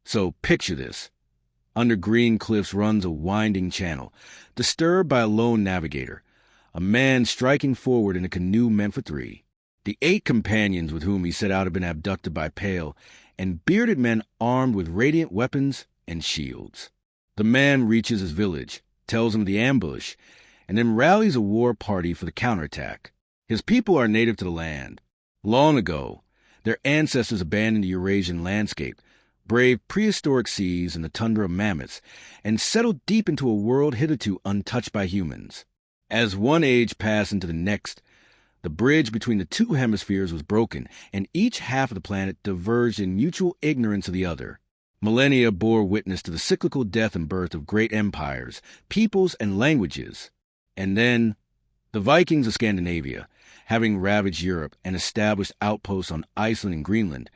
So picture this. Under green cliffs runs a winding channel, disturbed by a lone navigator, a man striking forward in a canoe meant for three. The 8 companions with whom he set out have been abducted by pale and bearded men armed with radiant weapons and shields. The man reaches his village, tells him the ambush, and then rallies a war party for the counterattack. His people are native to the land. Long ago, their ancestors abandoned the Eurasian landscape, braved prehistoric seas and the tundra of mammoths, and settled deep into a world hitherto untouched by humans. As one age passed into the next, the bridge between the 2 hemispheres was broken, and each half of the planet diverged in mutual ignorance of the other. Millennia bore witness to the cyclical death and birth of great empires, peoples, and languages. And then, the Vikings of Scandinavia, having ravaged Europe and established outposts on Iceland and Greenland,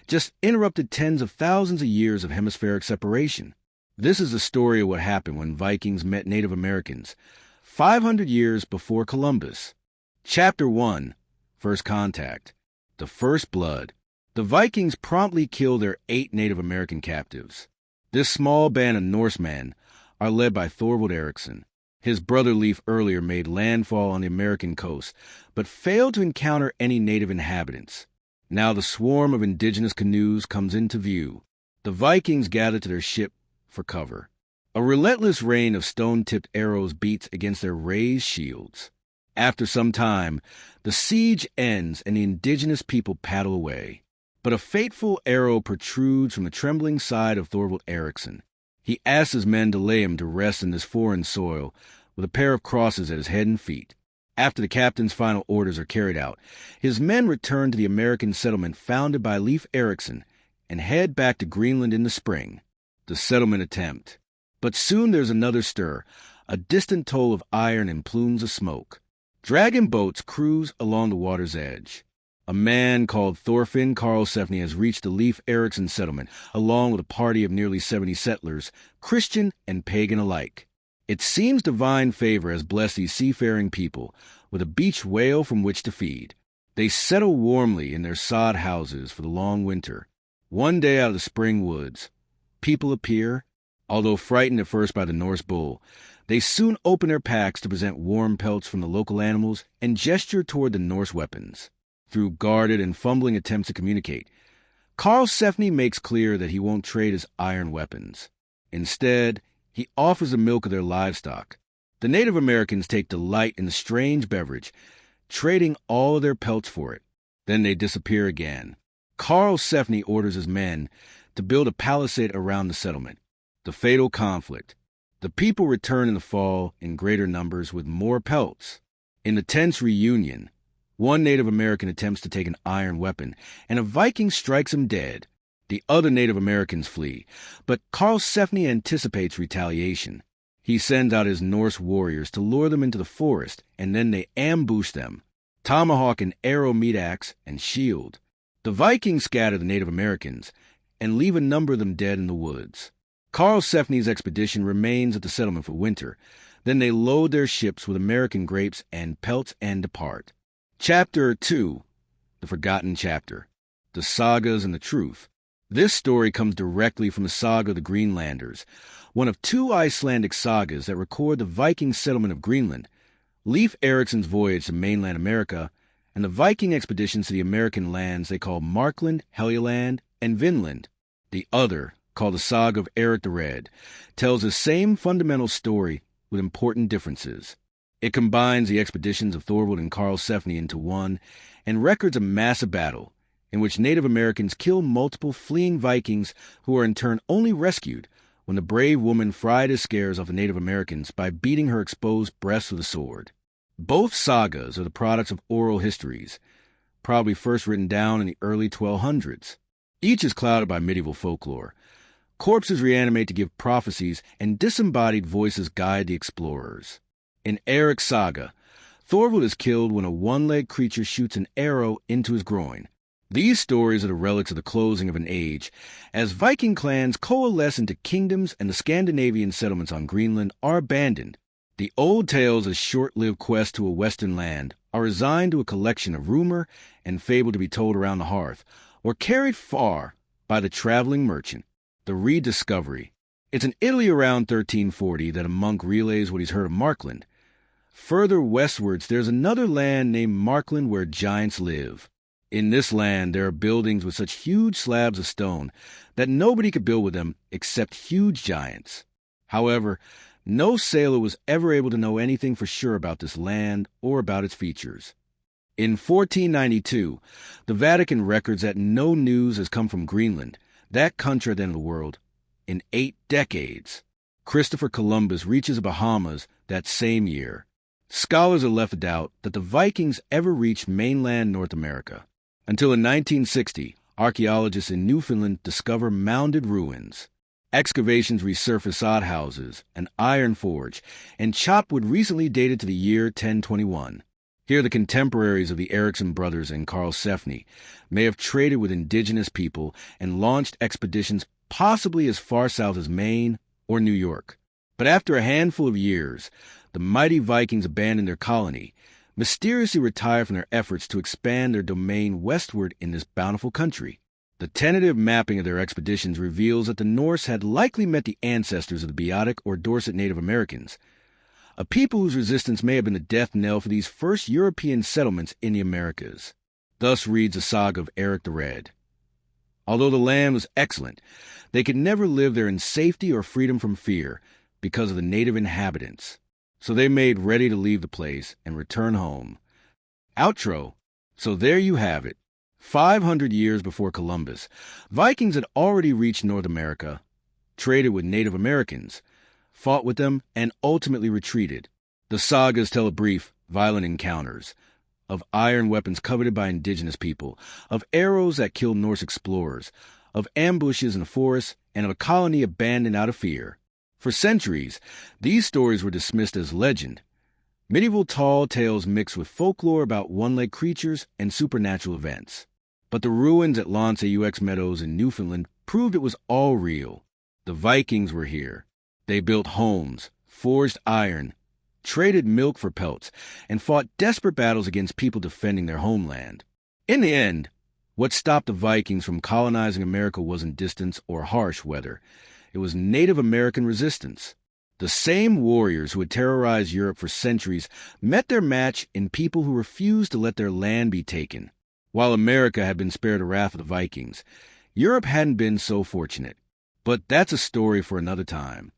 just interrupted tens of thousands of years of hemispheric separation. This is the story of what happened when Vikings met Native Americans, 500 years before Columbus. Chapter 1, First Contact. The First Blood. The Vikings promptly kill their 8 Native American captives. This small band of Norsemen are led by Thorvald Eriksen. His brother Leif earlier made landfall on the American coast, but failed to encounter any native inhabitants. Now the swarm of indigenous canoes comes into view. The Vikings gather to their ship for cover. A relentless rain of stone-tipped arrows beats against their raised shields. After some time, the siege ends and the indigenous people paddle away. But a fateful arrow protrudes from the trembling side of Thorvald Eriksen. He asks his men to lay him to rest in this foreign soil with a pair of crosses at his head and feet. After the captain's final orders are carried out, his men return to the American settlement founded by Leif Erikson and head back to Greenland in the spring. The settlement attempt. But soon there's another stir, a distant toll of iron and plumes of smoke. Dragon boats cruise along the water's edge. A man called Thorfinn Karlsefni has reached the Leif Erikson settlement, along with a party of nearly 70 settlers, Christian and pagan alike. It seems divine favor has blessed these seafaring people with a beach whale from which to feed. They settle warmly in their sod houses for the long winter. One day out of the spring woods, people appear. Although frightened at first by the Norse bull, they soon open their packs to present warm pelts from the local animals and gesture toward the Norse weapons. Through guarded and fumbling attempts to communicate, Karlsefni makes clear that he won't trade his iron weapons. Instead, he offers the milk of their livestock. The Native Americans take delight in the strange beverage, trading all of their pelts for it. Then they disappear again. Karlsefni orders his men to build a palisade around the settlement. The fatal conflict. The people return in the fall in greater numbers with more pelts. In the tense reunion, one Native American attempts to take an iron weapon, and a Viking strikes him dead. The other Native Americans flee, but Karlsefni anticipates retaliation. He sends out his Norse warriors to lure them into the forest, and then they ambush them. Tomahawk and arrow meet axe and shield. The Vikings scatter the Native Americans and leave a number of them dead in the woods. Karlsefni's expedition remains at the settlement for winter. Then they load their ships with American grapes and pelts and depart. Chapter 2, The Forgotten Chapter. The Sagas and the Truth. This story comes directly from the Saga of the Greenlanders, one of 2 Icelandic sagas that record the Viking settlement of Greenland, Leif Erikson's voyage to mainland America, and the Viking expeditions to the American lands they call Markland, Helgeland, and Vinland. The other, called the Saga of Eric the Red, tells the same fundamental story with important differences. It combines the expeditions of Thorvald and Karlsefni into one and records a massive battle in which Native Americans kill multiple fleeing Vikings who are in turn only rescued when the brave woman fried his scares off the Native Americans by beating her exposed breasts with a sword. Both sagas are the products of oral histories, probably first written down in the early 1200s. Each is clouded by medieval folklore. Corpses reanimate to give prophecies, and disembodied voices guide the explorers. In Eric's saga, Thorvald is killed when a one-legged creature shoots an arrow into his groin. These stories are the relics of the closing of an age, as Viking clans coalesce into kingdoms and the Scandinavian settlements on Greenland are abandoned. The old tales of short-lived quests to a western land are resigned to a collection of rumor and fable to be told around the hearth, or carried far by the traveling merchant. the rediscovery. It's in Italy around 1340 that a monk relays what he's heard of Markland. Further westwards, there's another land named Markland where giants live. In this land, there are buildings with such huge slabs of stone that nobody could build with them except huge giants. However, no sailor was ever able to know anything for sure about this land or about its features. In 1492, the Vatican records that no news has come from Greenland, that country at the end of the world, in 8 decades. Christopher Columbus reaches the Bahamas that same year. Scholars are left in doubt that the Vikings ever reached mainland North America. Until in 1960, archaeologists in Newfoundland discover mounded ruins. Excavations resurface outhouses, an iron forge, and chopped wood recently dated to the year 1021. Here the contemporaries of the Erikson brothers and Karlsefni may have traded with indigenous people and launched expeditions possibly as far south as Maine or New York. But after a handful of years, the mighty Vikings abandoned their colony, mysteriously retired from their efforts to expand their domain westward in this bountiful country. The tentative mapping of their expeditions reveals that the Norse had likely met the ancestors of the Beotic or Dorset Native Americans, a people whose resistance may have been the death knell for these first European settlements in the Americas. Thus reads the saga of Eric the Red. Although the land was excellent, they could never live there in safety or freedom from fear because of the native inhabitants. So they made ready to leave the place and return home. Outro. So there you have it. 500 years before Columbus, Vikings had already reached North America, traded with Native Americans, fought with them, and ultimately retreated. The sagas tell of brief, violent encounters, of iron weapons coveted by indigenous people, of arrows that killed Norse explorers, of ambushes in the forests, and of a colony abandoned out of fear. For centuries, these stories were dismissed as legend, medieval tall tales mixed with folklore about one-legged creatures and supernatural events. But the ruins at L'Anse Meadows in Newfoundland proved it was all real. The Vikings were here. They built homes, forged iron, traded milk for pelts, and fought desperate battles against people defending their homeland. In the end, what stopped the Vikings from colonizing America wasn't distance or harsh weather. It was Native American resistance. The same warriors who had terrorized Europe for centuries met their match in people who refused to let their land be taken. While America had been spared the wrath of the Vikings, Europe hadn't been so fortunate. But that's a story for another time.